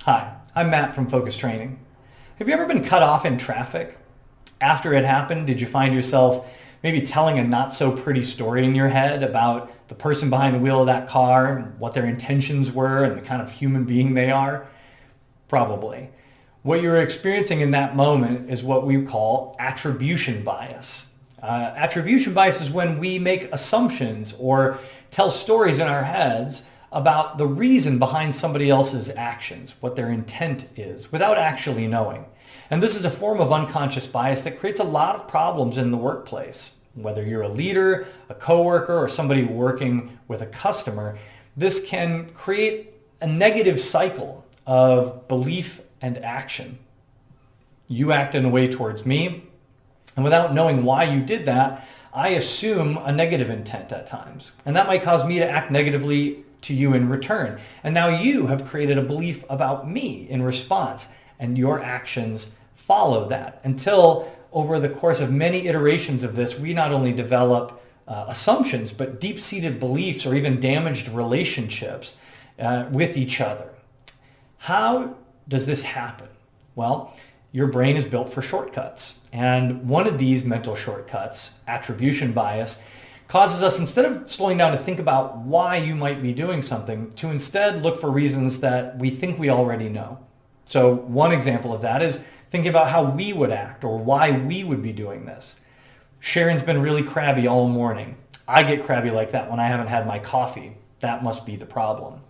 Hi, I'm Matt from Focus Training. Have you ever been cut off in traffic? After it happened, did you find yourself maybe telling a not so pretty story in your head about the person behind the wheel of that car, and what their intentions were, and the kind of human being they are? Probably. What you're experiencing in that moment is what we call attribution bias. Attribution bias is when we make assumptions or tell stories in our heads about the reason behind somebody else's actions, what their intent is, without actually knowing. And this is a form of unconscious bias that creates a lot of problems in the workplace. Whether you're a leader, a coworker, or somebody working with a customer, this can create a negative cycle of belief and action. You act in a way towards me, and without knowing why you did that, I assume a negative intent at times. And that might cause me to act negatively to you in return. And now you have created a belief about me in response, and your actions follow that until over the course of many iterations of this, we not only develop assumptions, but deep-seated beliefs or even damaged relationships with each other. How does this happen? Well, your brain is built for shortcuts. And one of these mental shortcuts, attribution bias, causes us, instead of slowing down to think about why you might be doing something, to instead look for reasons that we think we already know. So one example of that is thinking about how we would act or why we would be doing this. Sharon's been really crabby all morning. I get crabby like that when I haven't had my coffee. That must be the problem.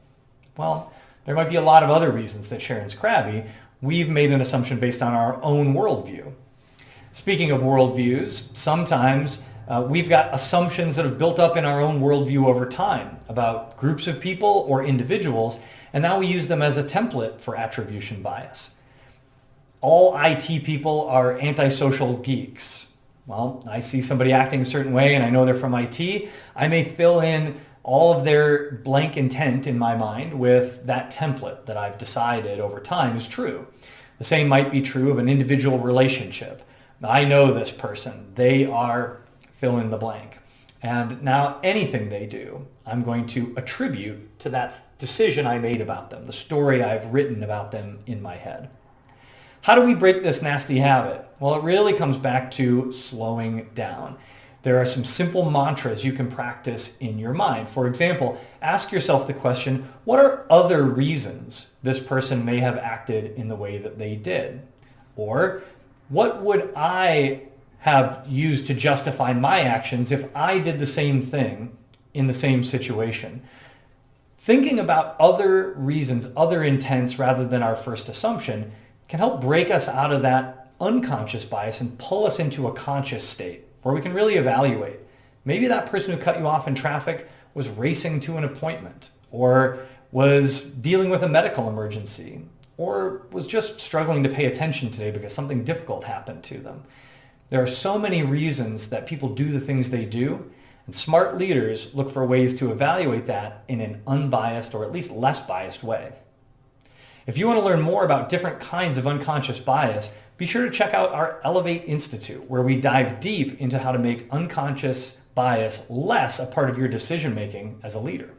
Well, there might be a lot of other reasons that Sharon's crabby. We've made an assumption based on our own worldview. Speaking of worldviews, sometimes we've got assumptions that have built up in our own worldview over time about groups of people or individuals, and now we use them as a template for attribution bias. All IT people are antisocial geeks. Well, I see somebody acting a certain way and I know they're from IT. I may fill in all of their blank intent in my mind with that template that I've decided over time is true. The same might be true of an individual relationship. I know this person. They are fill in the blank. And now anything they do, I'm going to attribute to that decision I made about them, the story I've written about them in my head. How do we break this nasty habit? Well, it really comes back to slowing down. There are some simple mantras you can practice in your mind. For example, ask yourself the question, what are other reasons this person may have acted in the way that they did? Or what would I have used to justify my actions if I did the same thing in the same situation? Thinking about other reasons, other intents rather than our first assumption can help break us out of that unconscious bias and pull us into a conscious state where we can really evaluate. Maybe that person who cut you off in traffic was racing to an appointment, or was dealing with a medical emergency, or was just struggling to pay attention today because something difficult happened to them. There are so many reasons that people do the things they do, and smart leaders look for ways to evaluate that in an unbiased or at least less biased way. If you want to learn more about different kinds of unconscious bias, be sure to check out our Elevate Institute, where we dive deep into how to make unconscious bias less a part of your decision-making as a leader.